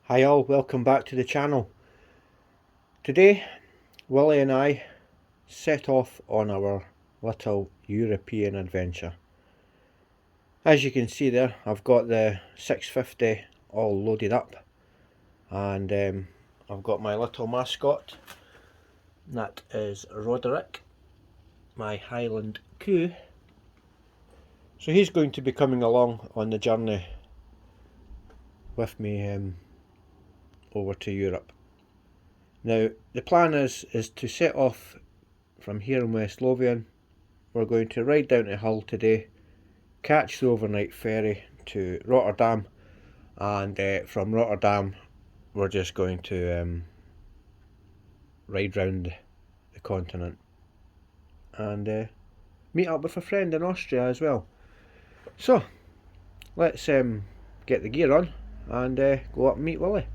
Hi all, welcome back to the channel. Today Willie and I set off on our little European adventure. As you can see there, I've got the 650 all loaded up, and I've got my little mascot, that is Roderick, my Highland coo. So he's going to be coming along on the journey with me over to Europe. Now the plan is to set off from here in West Lothian. We're going to ride down to Hull today, catch the overnight ferry to Rotterdam, and from Rotterdam we're just going to ride round the continent and meet up with a friend in Austria as well. So let's get the gear on and go up and meet Willie.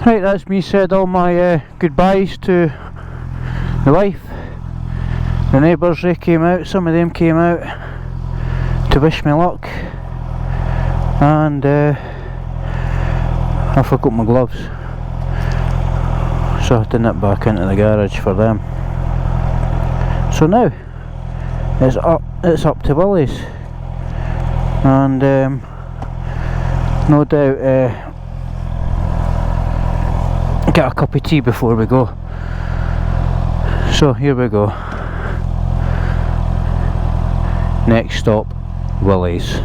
Right, that's me said all my goodbyes to the wife. The neighbours, they came out, some of them came out to wish me luck, and I forgot my gloves, so I had to nip back into the garage for them. So now it's up to Willie's, and no doubt get a cup of tea before we go. So here we go. Next stop, Willie's.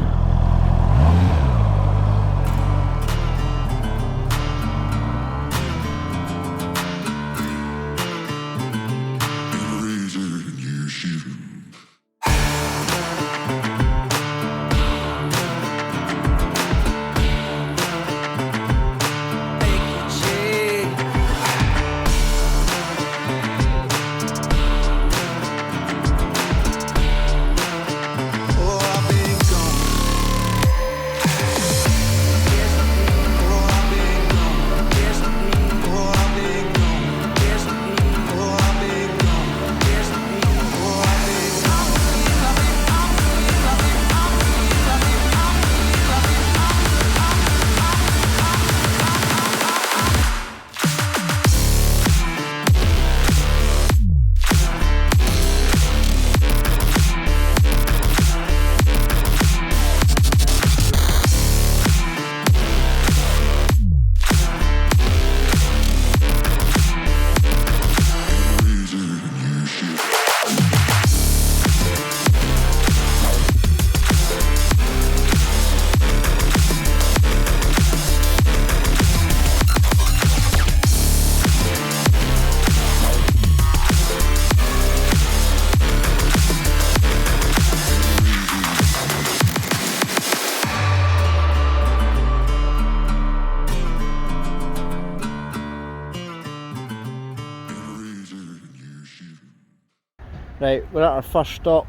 Right, we're at our first stop.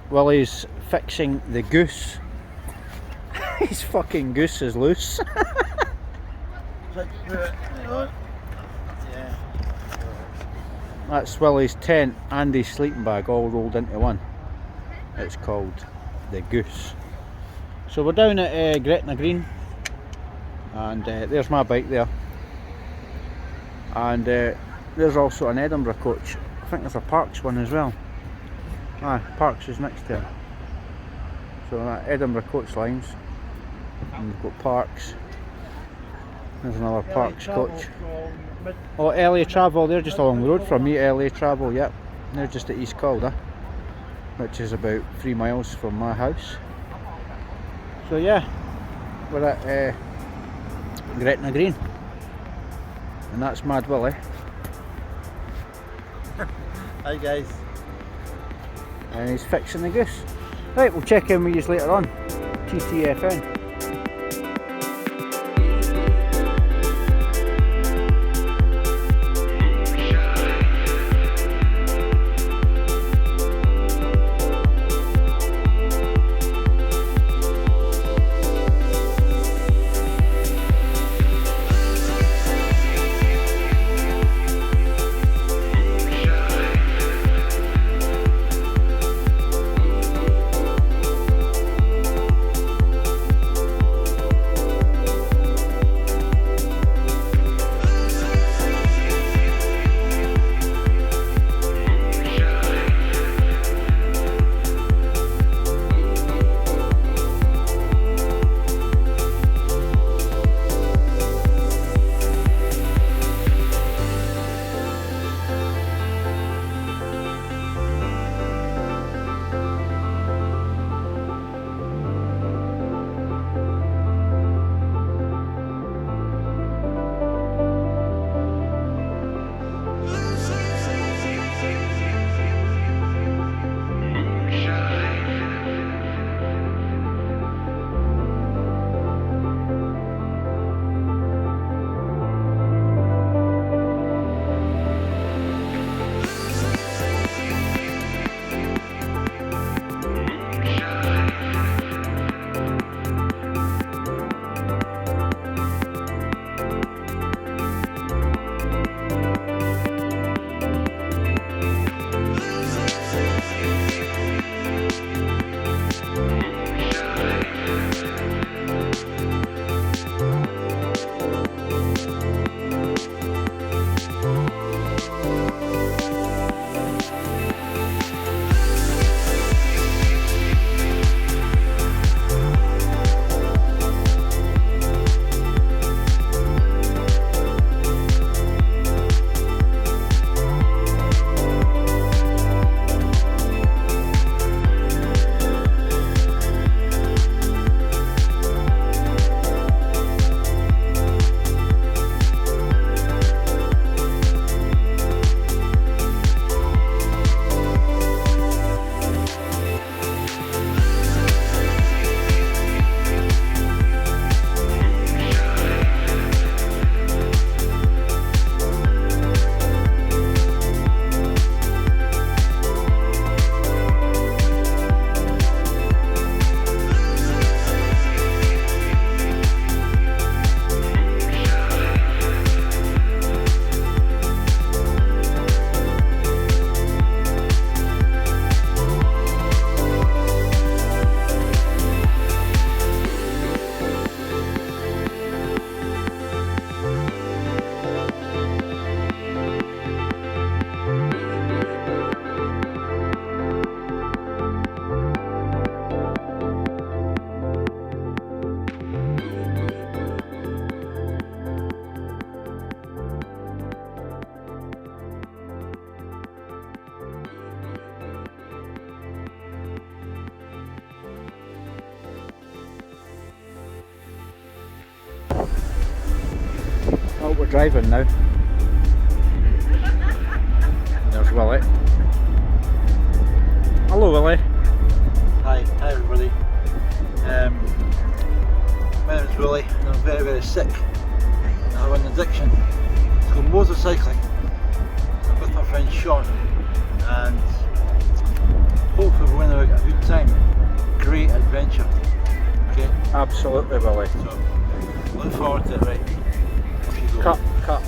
Willie's fixing the goose. His fucking goose is loose. That's Willie's tent and his sleeping bag all rolled into one. It's called the Goose. So we're down at Gretna Green, and there's my bike there. And there's also an Edinburgh coach. I think there's a Parks one as well. Parks is next to it. So that Edinburgh coach lines, and we've got Parks. There's another Parks coach. Oh, LA Travel, they're just along the road from me. LA Travel, yep. They're just at East Calder, which is about 3 miles from my house. So yeah, we're at Gretna Green, and that's Mad Willie. Hi guys. And he's fixing the goose. Right, we'll check in with you later on. TTFN. we're driving now. There's Willie. Hello Willie. Hi everybody. My name is Willie and I'm very, very sick. I have an addiction. It's called motorcycling. I'm with my friend Sean and hopefully we're going to have a good time. Great adventure. Okay? Absolutely Willie. So, look forward to it, right? Off you go. Cut.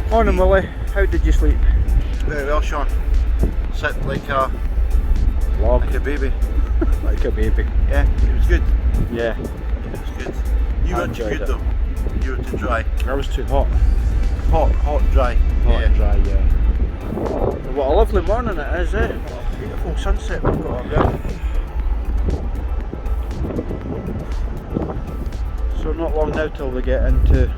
Morning Willie, how did you sleep? Very well, Sean. Slept like a baby. Like a baby. Yeah, it was good. Yeah. It was good. You weren't too good it. though. You were too dry. I was too hot. Hot, dry. Hot and dry, yeah. What a lovely morning it is, eh? What a beautiful sunset we've got up there. So not long now till we get into